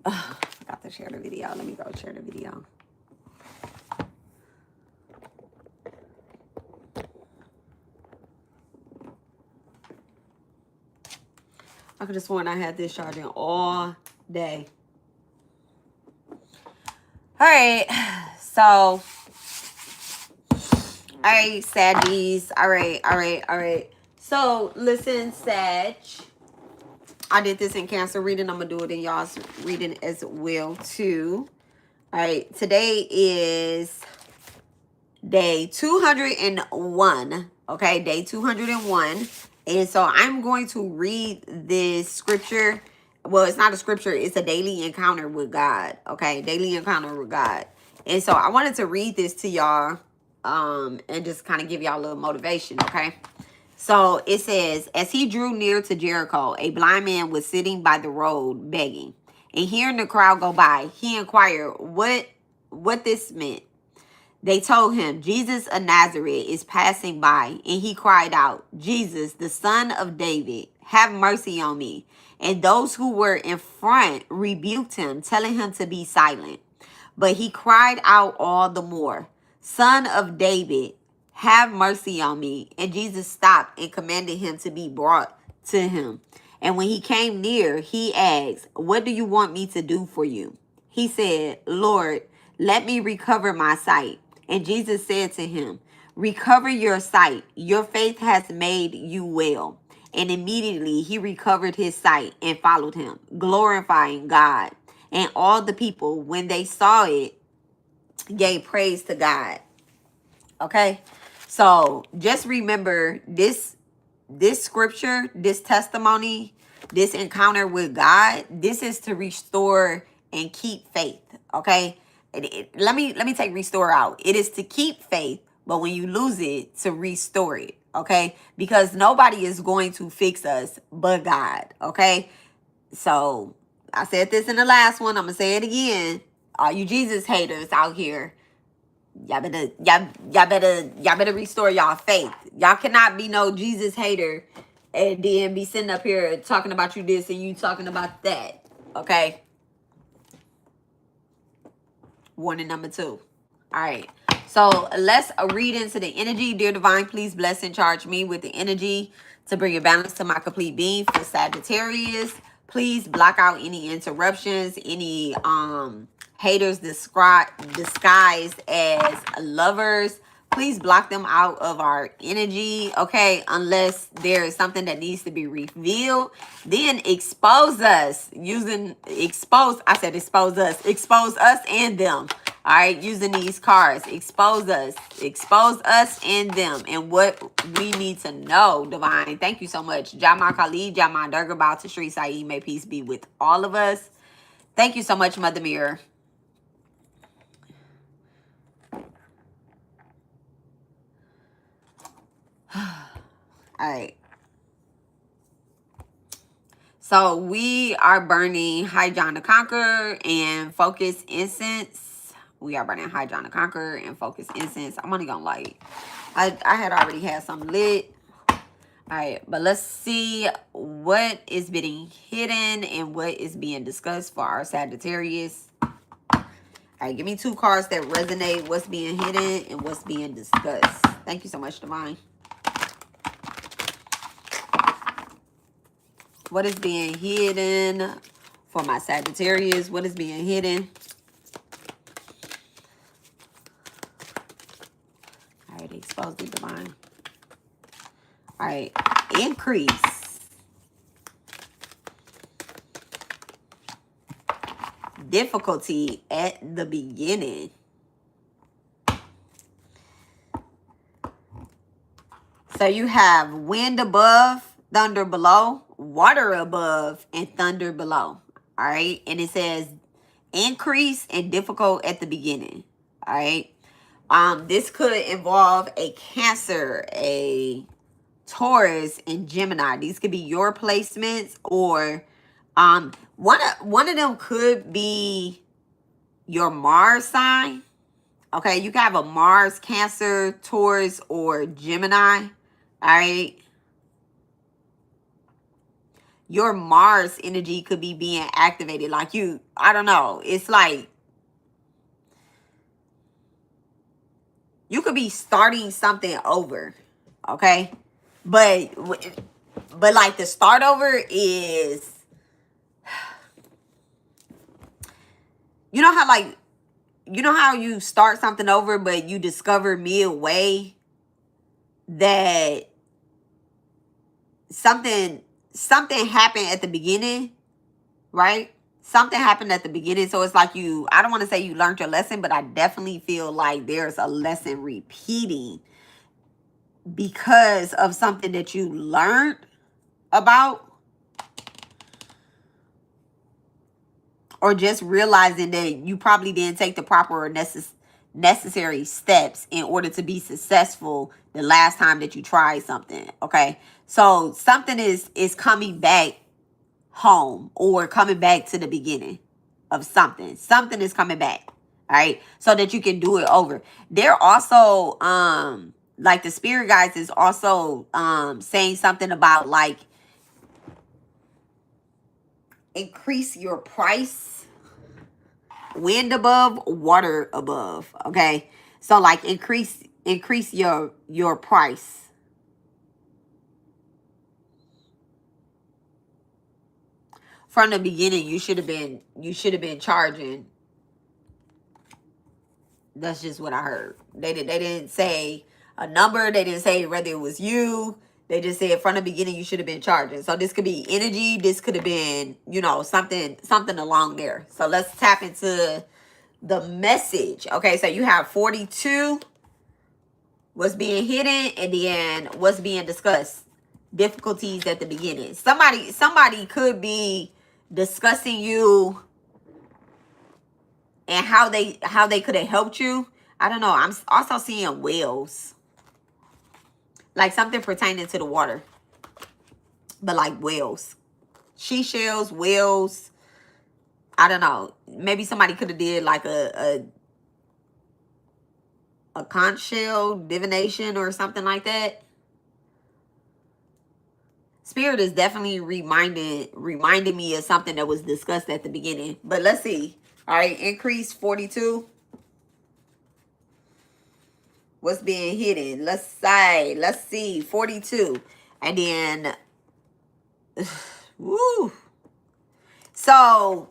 I forgot to share the video. Let me go share the video. I could have sworn I had this charging all day. All right. So, all right, Saggies. All right. So, listen, Sag. I did this in Cancer reading. I'm going to do it in y'all's reading as well, too. All right. Today is day 201. Okay. Day 201. And so I'm going to read this scripture. Well, it's not a scripture. It's a daily encounter with God. Okay. Daily encounter with God. And so I wanted to read this to y'all and just kind of give y'all a little motivation. Okay. So it says, as he drew near to Jericho, a blind man was sitting by the road begging. And hearing the crowd go by, he inquired what this meant. They told him, Jesus of Nazareth is passing by, and he cried out, Jesus, the son of David, have mercy on me. And those who were in front rebuked him, telling him to be silent. But he cried out all the more, Son of David, have mercy on me. And Jesus stopped and commanded him to be brought to him. And when he came near, he asked, what do you want me to do for you? He said, Lord, let me recover my sight. And Jesus said to him, recover your sight. Your faith has made you well. And immediately he recovered his sight and followed him, glorifying God. And all the people, when they saw it, gave praise to God. Okay? So just remember this scripture, this testimony, this encounter with God, this is to restore and keep faith. Okay? Let me take restore out. It is to keep faith, but when you lose it, to restore it. Okay? Because nobody is going to fix us but God. Okay? So I said this in the last one. I'm gonna say it again. All you Jesus haters out here, y'all better restore y'all faith. Y'all cannot be no Jesus hater and then be sitting up here talking about you this and you talking about that. Okay. Warning number 2. All right. So let's read into the energy. Dear Divine, please bless and charge me with the energy to bring a balance to my complete being for Sagittarius. Please block out any interruptions, any haters disguised as lovers. Please block them out of our energy, okay? Unless there is something that needs to be revealed. Then expose us expose us and them. All right, using these cards, expose us and them, and what we need to know, Divine. Thank you so much. Jama Khalid, Jama Durga, Bao to Shri Sai, may peace be with all of us. Thank you so much, Mother Mirror. All right. So we are burning High John the Conqueror and Focus Incense. We are burning High John the Conqueror and Focus Incense. I'm only gonna light. I had already had some lit. All right, but let's see what is being hidden and what is being discussed for our Sagittarius. All right, give me 2 cards that resonate. What's being hidden and what's being discussed. Thank you so much, Divine. What is being hidden for my Sagittarius? What is being hidden? All right, expose the Divine. All right, increase. Difficulty at the beginning. So you have wind above, thunder below, water above, and thunder below. All right. And it says increase and difficult at the beginning. All right. This could involve a Cancer, a Taurus, and Gemini. These could be your placements, or one of them could be your Mars sign. Okay, you can have a Mars, Cancer, Taurus, or Gemini. All right. your Mars energy could be being activated. Like I don't know. It's like you could be starting something over. Okay. But like the start over is, you know how you start something over, but you discover midway that something happened at the beginning, right? Something happened at the beginning. So it's like I don't want to say you learned your lesson, but I definitely feel like there's a lesson repeating because of something that you learned about, or just realizing that you probably didn't take the proper or necessary steps in order to be successful the last time that you tried something. Okay. So something is coming back home, or coming back to the beginning of something. Something is coming back. All right. So that you can do it over. They're also, like the spirit guides is also, saying something about like increase your price, wind above, water above. Okay. So like increase your price. From the beginning, you should have been charging. That's just what I heard. They didn't say a number. They didn't say whether it was you. They just said from the beginning you should have been charging. So this could be energy. This could have been, something along there. So let's tap into the message. Okay, so you have 42. What's being hidden, and then what's being discussed. Difficulties at the beginning. Somebody could be discussing you and how they could have helped you. I don't know. I'm also seeing whales. Like something pertaining to the water. But like whales. She shells, whales. I don't know. Maybe somebody could have did like a conch shell divination or something like that. Spirit is definitely reminding me of something that was discussed at the beginning. But let's see. All right, increase 42. What's being hidden? Let's see, 42. And then, woo. So,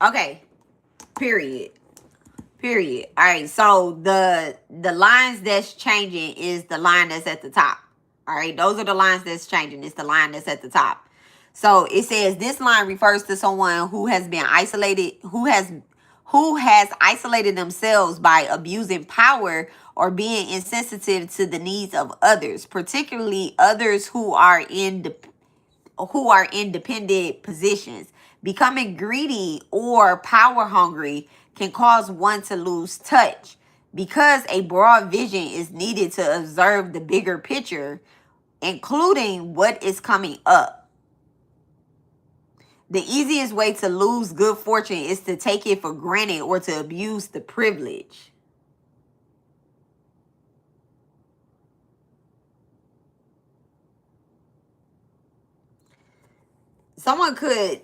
okay, period. All right, so the lines that's changing is the line that's at the top. All right, those are the lines that's changing. It's the line that's at the top. So it says this line refers to someone who has been isolated, who has isolated themselves by abusing power or being insensitive to the needs of others, particularly others who are in independent positions. Becoming greedy or power hungry can cause one to lose touch, because a broad vision is needed to observe the bigger picture, including what is coming up. The easiest way to lose good fortune is to take it for granted or to abuse the privilege. Someone could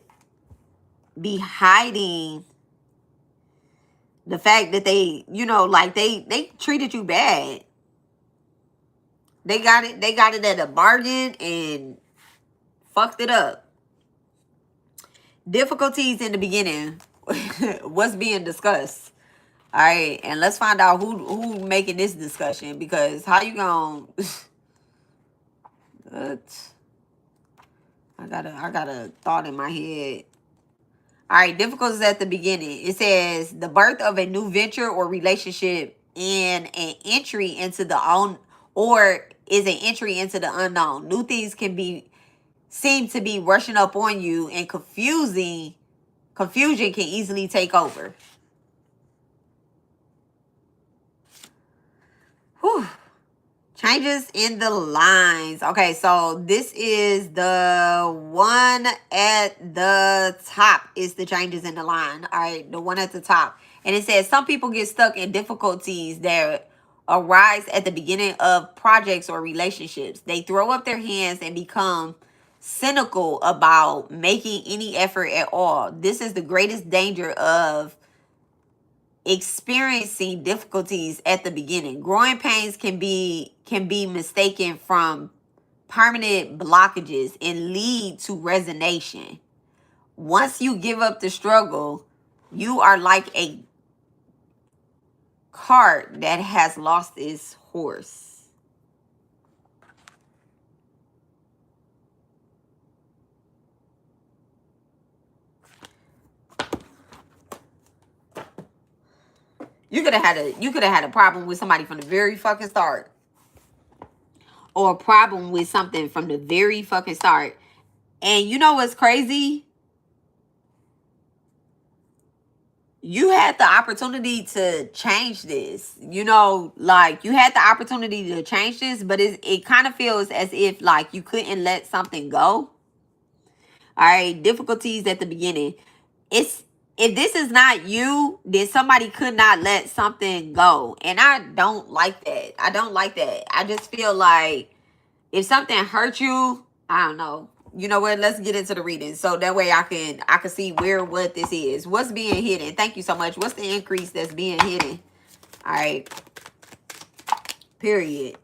be hiding the fact that they, like they treated you bad. They got it at a bargain and fucked it up. Difficulties in the beginning. What's being discussed? All right, and let's find out who making this discussion, because how you gonna I got a thought in my head. All right, difficulties at the beginning. It says the birth of a new venture or relationship in an entry into the unknown. New things seem to be rushing up on you, and confusion can easily take over. Whew. Changes in the lines. Okay, so this is the one at the top. Is the changes in the line. All right, the one at the top. And it says some people get stuck in difficulties that arise at the beginning of projects or relationships. They throw up their hands and become cynical about making any effort at all. This is the greatest danger of experiencing difficulties at the beginning. Growing pains can be mistaken from permanent blockages and lead to resignation. Once you give up the struggle, you are like a cart that has lost its horse. You could have had a problem with somebody from the very fucking start. Or a problem with something from the very fucking start. And you know what's crazy? You had the opportunity to change this. You know, like, you had the opportunity to change this, but it kind of feels as if, like, you couldn't let something go. All right, difficulties at the beginning. If this is not you, then somebody could not let something go. And I don't like that. I don't like that. I just feel like if something hurt you, I don't know. You know what? Let's get into the reading. So that way I can see what this is. What's being hidden? Thank you so much. What's the increase that's being hidden? All right. Period.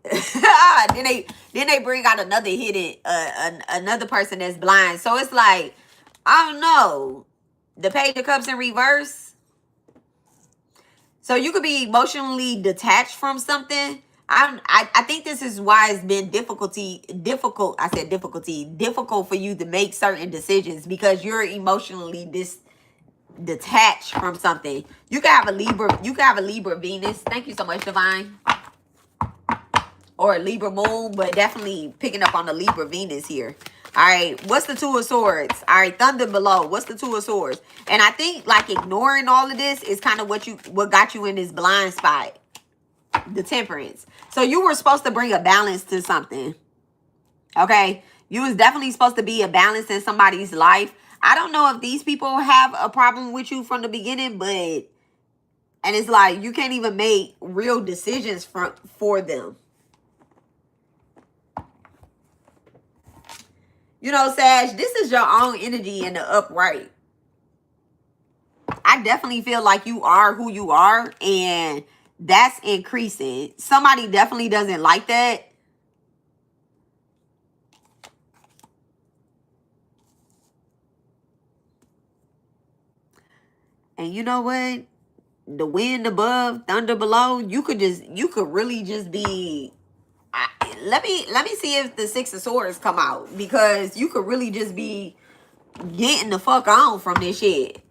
then they bring out another hidden another person that's blind. So it's like, I don't know. The Page of Cups in reverse. So you could be emotionally detached from something. I think this is why it's been difficult for you to make certain decisions, because you're emotionally detached from something. You can have a Libra Venus. Thank you so much, Divine. Or a Libra Moon, but definitely picking up on the Libra Venus here. All right, what's the Two of Swords? All right, Thunder below. What's the Two of Swords? And I think, like, ignoring all of this is kind of what got you in this blind spot. The Temperance. So you were supposed to bring a balance to something. Okay? You was definitely supposed to be a balance in somebody's life. I don't know if these people have a problem with you from the beginning, but... And it's like, you can't even make real decisions for them. You know, Sag, this is your own energy in the upright. I definitely feel like you are who you are, and that's increasing. Somebody definitely doesn't like that. And you know what? The wind above, thunder below, you could really just be... Let me see if the Six of Swords come out, because you could really just be getting the fuck on from this shit.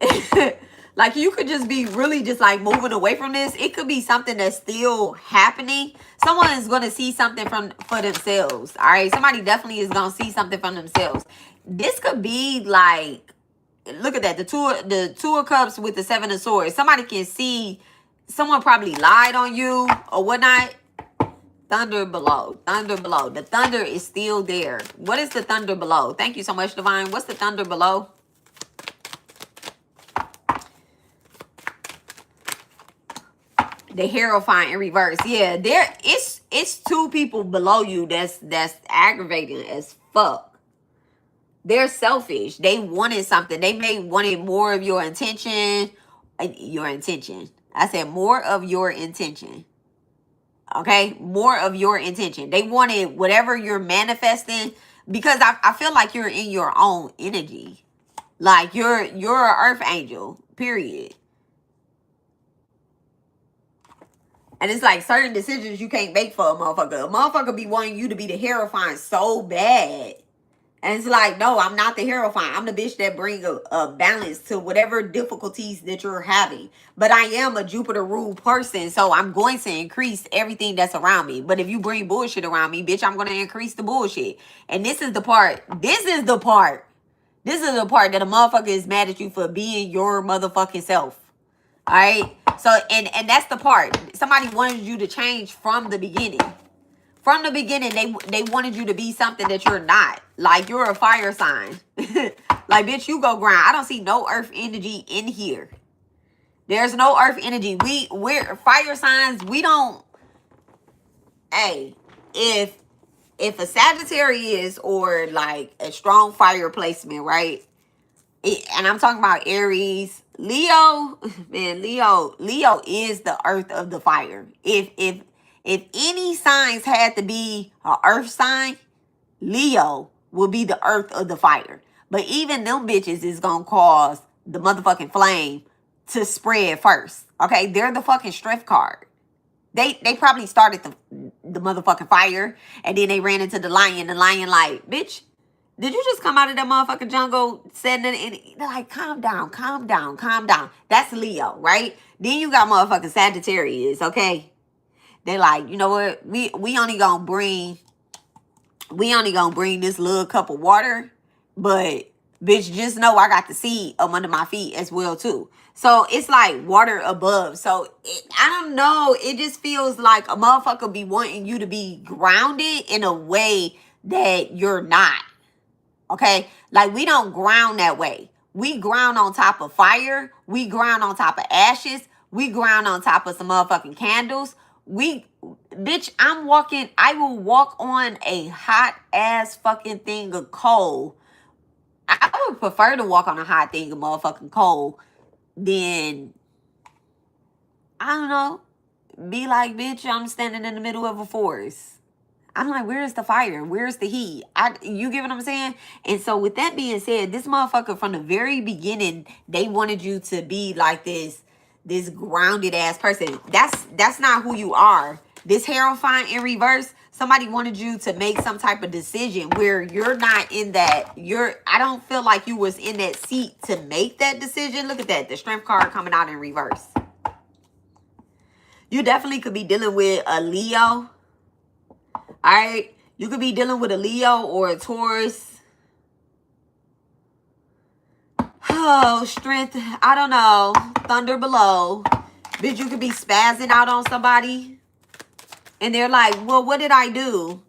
Like, you could just be really just like moving away from this. It could be something that's still happening. Someone is going to see something for themselves. All right, somebody definitely is going to see something from themselves. This could be like, look at that, the two of Cups with the Seven of Swords. Somebody can see someone probably lied on you or whatnot. Thunder below. Thunder below. The thunder is still there. What is the thunder below? Thank you so much, Divine. What's the thunder below? The Hierophant in reverse. Yeah, it's two people below you that's aggravating as fuck. They're selfish. They wanted something. They may wanted more of your intention. I said more of your intention. Okay, more of your intention. They wanted whatever you're manifesting, because I feel like you're in your own energy. Like, you're an earth angel, period. And it's like certain decisions you can't make for a motherfucker. A motherfucker be wanting you to be the Hierophant so bad. And it's like, no, I'm not the Hierophant. I'm the bitch that bring a balance to whatever difficulties that you're having. But I am a Jupiter ruled person, so I'm going to increase everything that's around me. But if you bring bullshit around me, bitch, I'm going to increase the bullshit. And this is the part that a motherfucker is mad at you for being your motherfucking self. All right? So, and that's the part. Somebody wanted you to change from the beginning. From the beginning, they wanted you to be something that you're not. Like, you're a fire sign. Like, bitch, you go ground. I don't see no earth energy in here. There's no earth energy. We're fire signs. We don't. Hey, if a Sagittarius or like a strong fire placement, right? And I'm talking about Aries, Leo, man, Leo is the earth of the fire. If any signs had to be an earth sign, Leo will be the earth of the fire. But even them bitches is gonna cause the motherfucking flame to spread first. Okay, they're the fucking strength card. They probably started the motherfucking fire, and then they ran into the lion. The lion like, bitch, did you just come out of that motherfucking jungle? Said and they're like, calm down, calm down, calm down. That's Leo, right? Then you got motherfucking Sagittarius, okay? They like, you know what? We only gonna bring this little cup of water, but bitch, just know I got the seed up under my feet as well too. So it's like water above. So I don't know. It just feels like a motherfucker be wanting you to be grounded in a way that you're not. Okay? Like, we don't ground that way. We ground on top of fire. We ground on top of ashes. We ground on top of some motherfucking candles. Bitch, I will walk on a hot ass fucking thing of coal. I would prefer to walk on a hot thing of motherfucking coal than, I don't know, be like, bitch, I'm standing in the middle of a forest. I'm like, where's the fire? Where's the heat? You get what I'm saying? And so with that being said, this motherfucker from the very beginning, they wanted you to be like this grounded ass person. That's not who you are. This Hierophant in reverse, somebody wanted you to make some type of decision where you're not in that. I don't feel like you was in that seat to make that decision. Look at that. The Strength card coming out in reverse. You definitely could be dealing with a Leo. All right. You could be dealing with a Leo or a Taurus. Oh, strength. I don't know. Thunder below. Bitch, you could be spazzing out on somebody. And they're like, well, what did I do?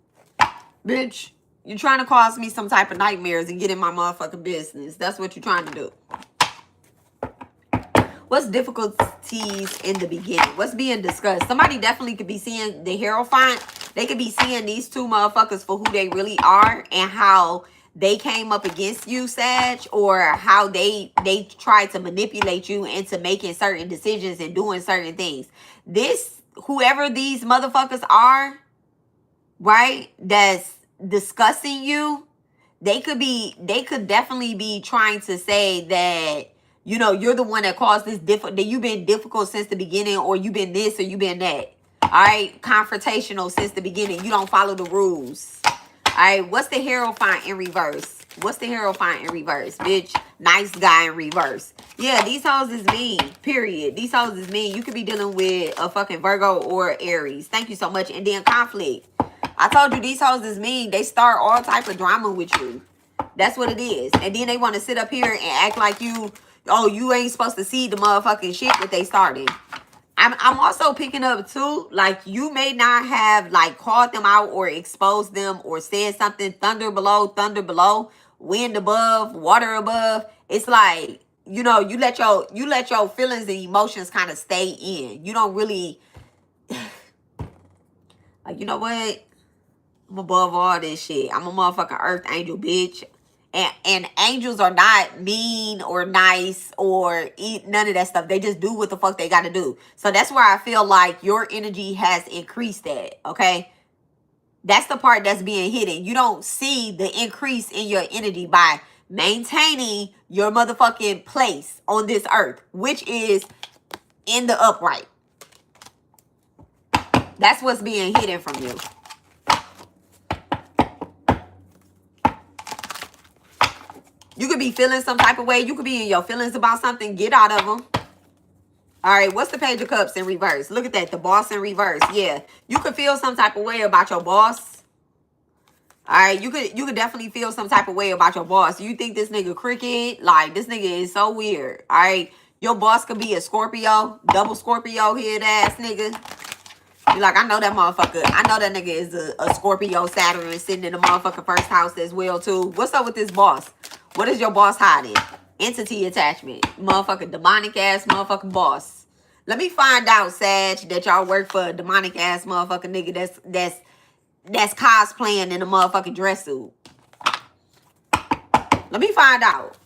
Bitch, you're trying to cause me some type of nightmares and get in my motherfucking business. That's what you're trying to do. What's difficulties in the beginning? What's being discussed? Somebody definitely could be seeing the Hierophant. They could be seeing these two motherfuckers for who they really are and how they came up against you, Sag, or how they tried to manipulate you into making certain decisions and doing certain things. Whoever these motherfuckers are, right, that's discussing you, they could definitely be trying to say that, you know, you're the one that caused this that you've been difficult since the beginning, or you've been this or you've been that. All right, confrontational since the beginning. You don't follow the rules. All right, what's the Hierophant in reverse? What's the Hierophant in reverse, bitch? Nice guy in reverse. Yeah, these hoes is mean, period. These hoes is mean. You could be dealing with a fucking Virgo or Aries. Thank you so much. And then conflict. I told you these hoes is mean. They start all type of drama with you. That's what it is. And then they want to sit up here and act like you ain't supposed to see the motherfucking shit that they started. I'm also picking up too, like, you may not have like called them out or exposed them or said something. Thunder below, wind above, water above. It's like, you know, you let your feelings and emotions kind of stay in. You don't really like, you know what? I'm above all this shit. I'm a motherfucking earth angel, bitch. And angels are not mean or nice or none of that stuff. They just do what the fuck they got to do. So that's where I feel like your energy has increased that, okay? That's the part that's being hidden. You don't see the increase in your energy by maintaining your motherfucking place on this earth, which is in the upright. That's what's being hidden from you. You could be feeling some type of way. You could be in your feelings about something. Get out of them. All right, what's the Page of Cups in reverse? Look at that, the Boss in reverse. Yeah, you could feel some type of way about your boss. All right, you could definitely feel some type of way about your boss. You think this nigga cricket? Like, this nigga is so weird. All right, your boss could be a Scorpio, double Scorpio head ass nigga. Be like, I know that motherfucker. I know that nigga is a Scorpio Saturn sitting in the motherfucking first house as well, too. What's up with this boss? What is your boss hiding? Entity attachment. Motherfucking demonic ass motherfucking boss. Let me find out, Sag, that y'all work for a demonic ass motherfucking nigga that's cosplaying in a motherfucking dress suit. Let me find out.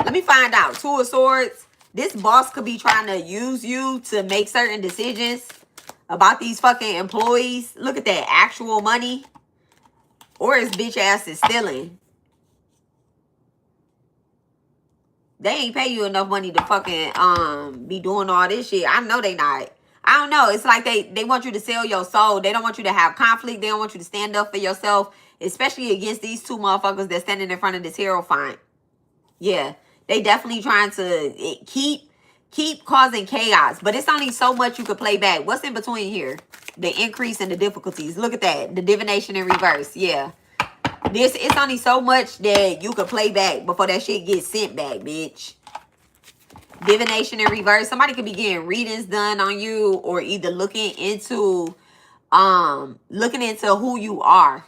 Let me find out. Two of Swords. This boss could be trying to use you to make certain decisions about these fucking employees. Look at that. Actual money. Or his bitch ass is stealing. They ain't pay you enough money to fucking be doing all this shit. I know they not. I don't know. It's like they want you to sell your soul. They don't want you to have conflict. They don't want you to stand up for yourself. Especially against these two motherfuckers that's standing in front of this Hierophant. Yeah. They definitely trying to keep causing chaos. But it's only so much you could play back. What's in between here? The increase in the difficulties. Look at that. The divination in reverse. Yeah. It's only so much that you could play back before that shit gets sent back, bitch. Divination in reverse. Somebody could be getting readings done on you, or either looking into who you are.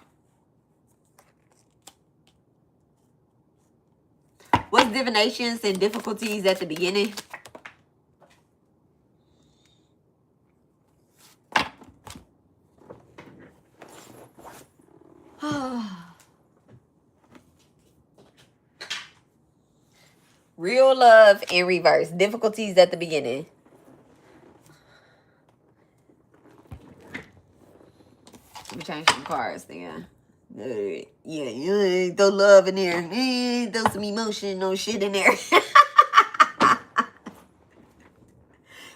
What's divinations and difficulties at the beginning? Real love in reverse. Difficulties at the beginning. Let me change some cards then. Yeah, throw love in there. Throw some emotional shit in there.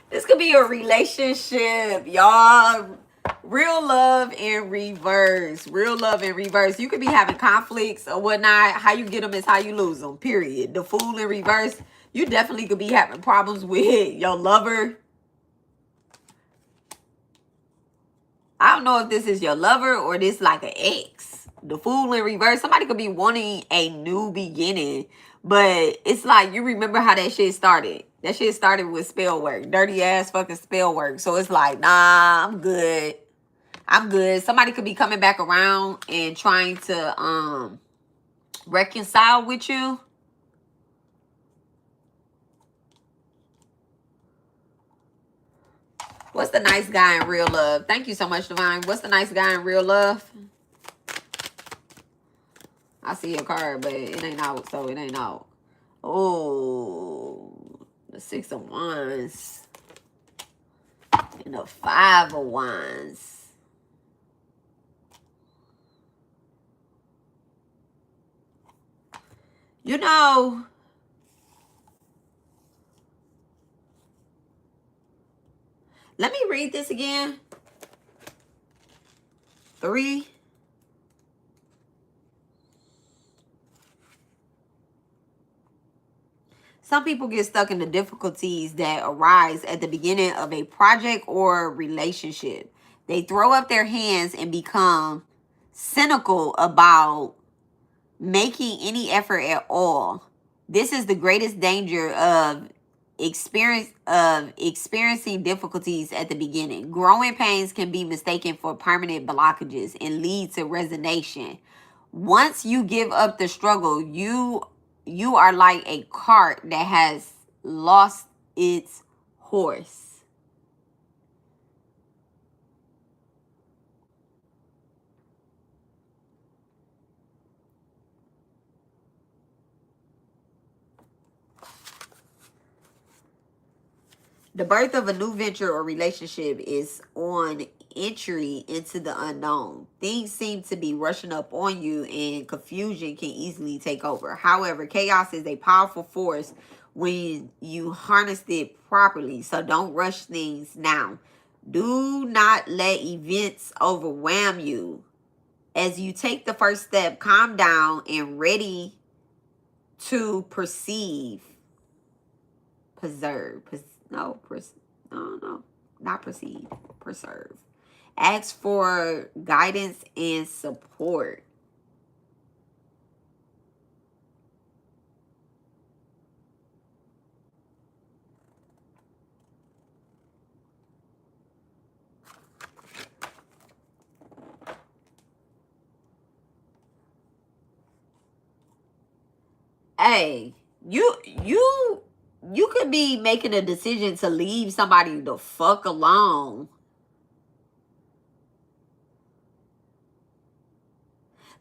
This could be a relationship, y'all. Real love in reverse. Real love in reverse. You could be having conflicts or whatnot. How you get them is how you lose them, period. The Fool in reverse. You definitely could be having problems with your lover. I don't know if this is your lover or this like an ex. The Fool in reverse. Somebody could be wanting a new beginning. But it's like, you remember how that shit started. That shit started with spell work. Dirty ass fucking spell work. So it's like, nah, I'm good. I'm good. Somebody could be coming back around and trying to reconcile with you. What's the nice guy in real love? Thank you so much, Divine. What's the nice guy in real love? I see a card, but it ain't out, so it ain't out. Oh, the 6 of Wands and the 5 of Wands. You know, let me read this again. 3. Some people get stuck in the difficulties that arise at the beginning of a project or relationship. They throw up their hands and become cynical about making any effort at all. This is the greatest danger of experiencing difficulties at the beginning. Growing pains can be mistaken for permanent blockages and lead to resignation. Once you give up the struggle, you are like a cart that has lost its horse. The birth of a new venture or relationship is on entry into the unknown. Things seem to be rushing up on you and confusion can easily take over. However, chaos is a powerful force when you harness it properly. So don't rush things now. Do not let events overwhelm you. As you take the first step, calm down and ready to perceive. Preserve. Not proceed. Preserve. Ask for guidance and support. hey, you could be making a decision to leave somebody the fuck alone.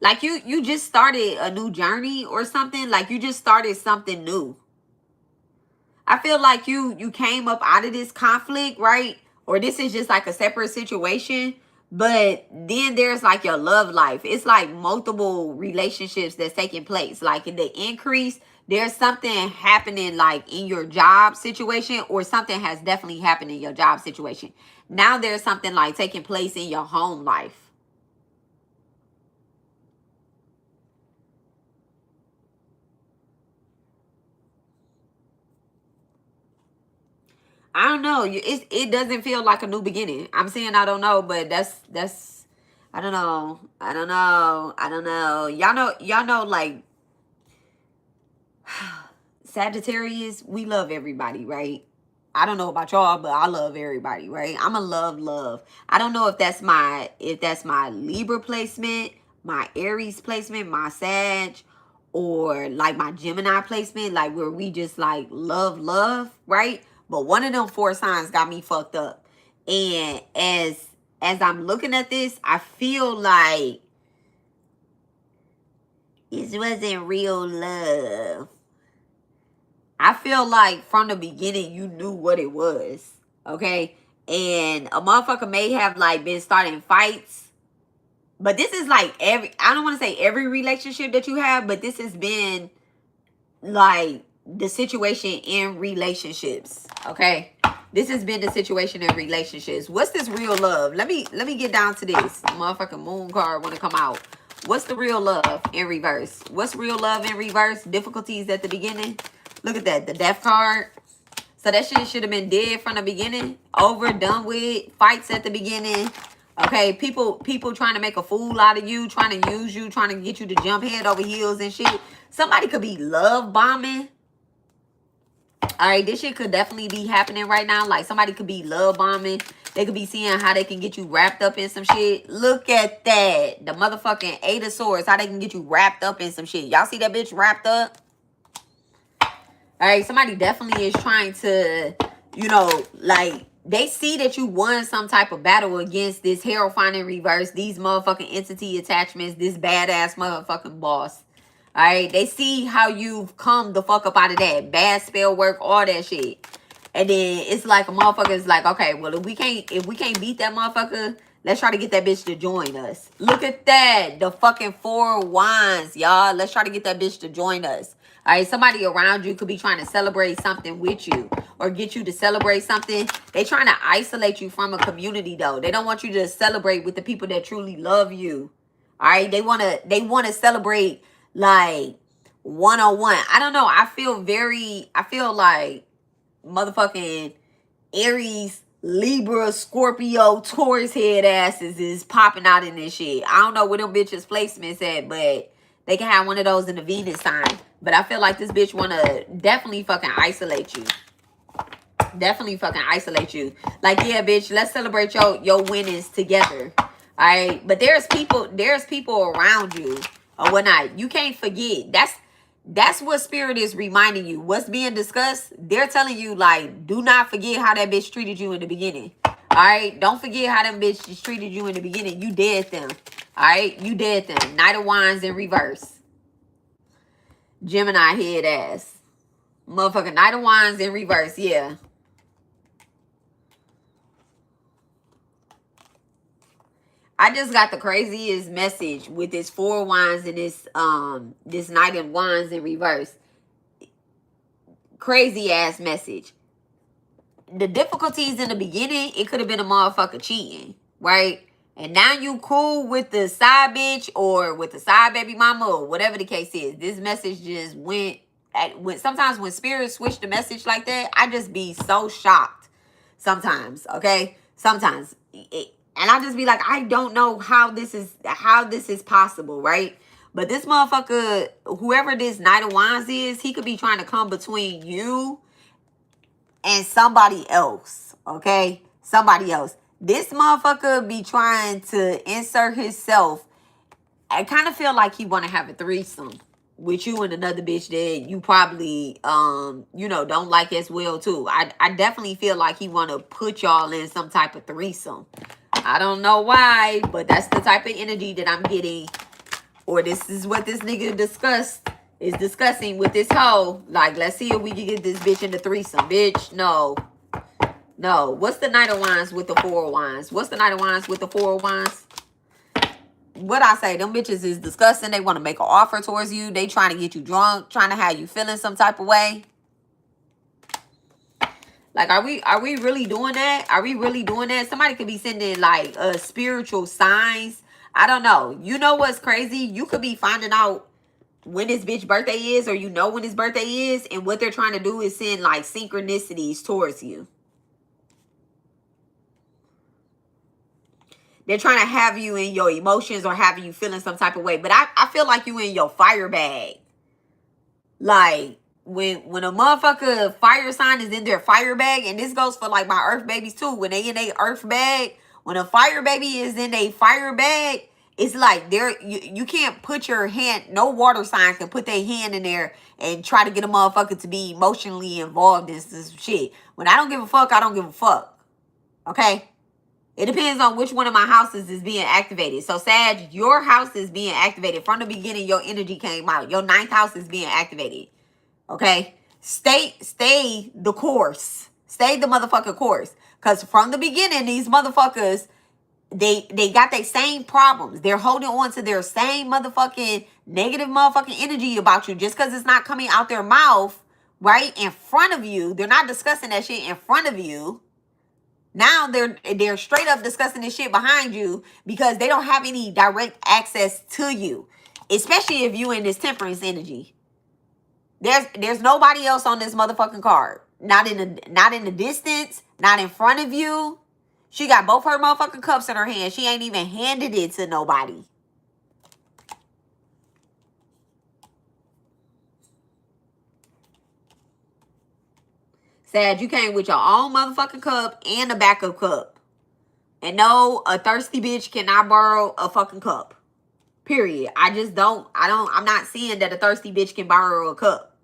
Like you just started a new journey or something. Like you just started something new. I feel like you came up out of this conflict, right? Or this is just like a separate situation. But then there's like your love life. It's like multiple relationships that's taking place. Like in the increase, there's something happening like in your job situation, or something has definitely happened in your job situation. Now there's something like taking place in your home life. I don't know. It doesn't feel like a new beginning. I'm saying I don't know, but that's I don't know. I don't know. I don't know. Y'all know like Sagittarius, we love everybody, right? I don't know about y'all, but I love everybody, right? I'm a love. I don't know if that's my Libra placement, my Aries placement, my Sag, or like my Gemini placement, like where we just like love, right? But one of them 4 signs got me fucked up. And as I'm looking at this, I feel like this wasn't real love. I feel like from the beginning you knew what it was, okay? And a motherfucker may have like been starting fights, but this is like I don't want to say every relationship that you have, but this has been like the situation in relationships, okay? This has been the situation in relationships. What's this real love? Let me get down to this. Motherfucking moon card want to come out. What's the real love in reverse? What's real love in reverse? Difficulties at the beginning. Look at that, the death card. So that shit should have been dead from the beginning. Over, done with. Fights at the beginning. Okay, people trying to make a fool out of you, trying to use you, trying to get you to jump head over heels and shit. Somebody could be love bombing. All right, this shit could definitely be happening right now. Like somebody could be love bombing. They could be seeing how they can get you wrapped up in some shit. Look at that. The motherfucking 8 of Swords. How they can get you wrapped up in some shit. Y'all see that bitch wrapped up? All right, somebody definitely is trying to, you know, like, they see that you won some type of battle against this Hierophant in reverse, these motherfucking entity attachments, this badass motherfucking boss. All right, they see how you've come the fuck up out of that. Bad spell work, all that shit. And then it's like a motherfucker is like, okay, well, if we can't beat that motherfucker, let's try to get that bitch to join us. Look at that. The fucking 4 wands, y'all. Let's try to get that bitch to join us. All right, somebody around you could be trying to celebrate something with you or get you to celebrate something. They trying to isolate you from a community, though. They don't want you to celebrate with the people that truly love you. All right, they want to celebrate like one-on-one. I don't know. I feel like motherfucking Aries, Libra, Scorpio, Taurus head asses is popping out in this shit. I don't know where them bitches placements at, but they can have one of those in the Venus sign. But I feel like this bitch want to definitely fucking isolate you. Definitely fucking isolate you. Like, yeah, bitch, let's celebrate your winnings together. All right? But there's people around you or whatnot. You can't forget. That's what spirit is reminding you. What's being discussed, they're telling you, like, do not forget how that bitch treated you in the beginning. All right? Don't forget how them bitches treated you in the beginning. You dead them. All right? You dead them. Knight of Wands in reverse. Gemini head ass. Motherfucking Knight of Wands in reverse. Yeah. I just got the craziest message with this 4 wands and this Knight of Wands in reverse. Crazy ass message. The difficulties in the beginning, it could have been a motherfucker cheating, right? And now you cool with the side bitch or with the side baby mama or whatever the case is. This message just went sometimes when spirits switch the message like that, I just be so shocked. Sometimes, okay? Sometimes. And I just be like, I don't know how this is possible, right? But this motherfucker, whoever this Knight of Wands is, he could be trying to come between you and somebody else, okay? Somebody else. This motherfucker be trying to insert himself. I kind of feel like he want to have a threesome with you and another bitch that you probably you know, don't like as well too. I definitely feel like he want to put y'all in some type of threesome. I don't know why, but that's the type of energy that I'm getting. Or this is what this nigga is discussing with this hoe. Like, let's see if we can get this bitch in the threesome. Bitch, no. No. What's the Knight of Wands with the Four of Wands? What's the Knight of Wands with the Four of Wands? What I say, them bitches is disgusting. They want to make an offer towards you. They trying to get you drunk, trying to have you feeling some type of way. Like, are we really doing that? Are we really doing that? Somebody could be sending like spiritual signs. I don't know. You know what's crazy? You could be finding out when this bitch birthday is, or you know when his birthday is, and what they're trying to do is send like synchronicities towards you. They're trying to have you in your emotions or have you feeling some type of way. But I feel like you in your fire bag. Like, when a motherfucker fire sign is in their fire bag, and this goes for like my earth babies too, when they in a earth bag, when a fire baby is in a fire bag, it's like you can't put your hand, no water sign can put their hand in there and try to get a motherfucker to be emotionally involved in this shit. When I don't give a fuck, I don't give a fuck. Okay? It depends on which one of my houses is being activated. So, Sag, your house is being activated. From the beginning, your energy came out. Your 9th house is being activated. Okay? Stay the course. Stay the motherfucking course. Because from the beginning, these motherfuckers, they got their same problems. They're holding on to their same motherfucking negative motherfucking energy about you. Just because it's not coming out their mouth, right, in front of you. They're not discussing that shit in front of you. Now they're straight up discussing this shit behind you because they don't have any direct access to you. Especially if you in this temperance energy. There's nobody else on this motherfucking card. Not in the distance, not in front of you. She got both her motherfucking cups in her hand. She ain't even handed it to nobody. Sad, you came with your own motherfucking cup and a backup cup. And no, a thirsty bitch cannot borrow a fucking cup. Period. I'm not seeing that a thirsty bitch can borrow a cup.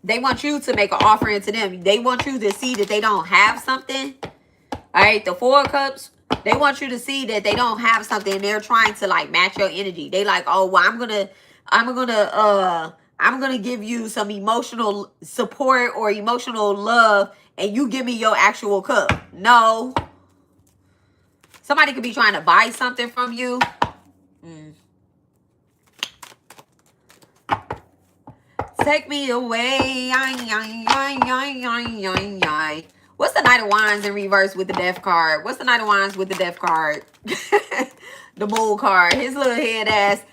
They want you to make an offering to them. They want you to see that they don't have something. All right, the 4 of Cups, they want you to see that they don't have something. They're trying to like match your energy. They like, oh, well, I'm gonna give you some emotional support or emotional love, and you give me your actual cup. No. Somebody could be trying to buy something from you. Take me away. What's the Knight of Wands in reverse with the Death card? What's the Knight of Wands with the Death card? The Moon card. His little head ass.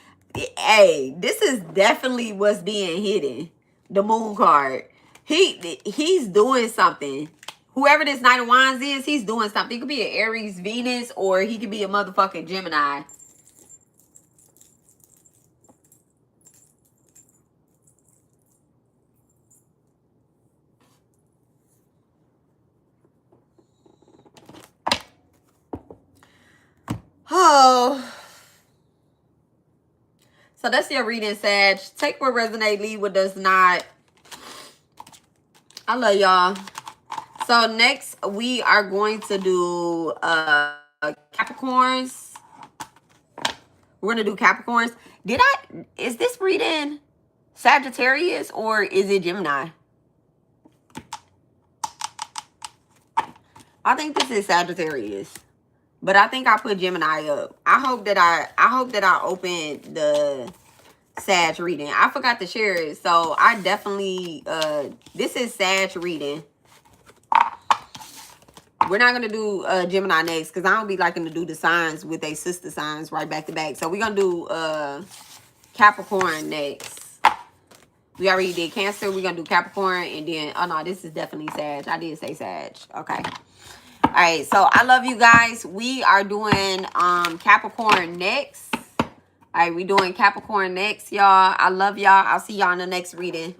Hey, this is definitely what's being hidden. The Moon card. He's doing something. Whoever this Knight of Wands is, he's doing something. He could be an Aries, Venus, or he could be a motherfucking Gemini. Oh. So that's your reading, Sag. Take what resonates, leave what does not. I love y'all. So next we are going to do Capricorns. We're going to do Capricorns. Is this reading Sagittarius or is it Gemini? I think this is Sagittarius. But I think I put Gemini up. I hope that I opened the Sag reading. I forgot to share it. So I definitely this is Sag reading. We're not gonna do Gemini next because I don't be liking to do the signs with their sister signs right back to back. So we're gonna do Capricorn next. We already did Cancer. We're gonna do Capricorn and then oh no, this is definitely Sag. I did say Sag. Okay. All right, so I love you guys. We are doing Capricorn next. All right, we're doing Capricorn next, y'all. I love y'all. I'll see y'all in the next reading.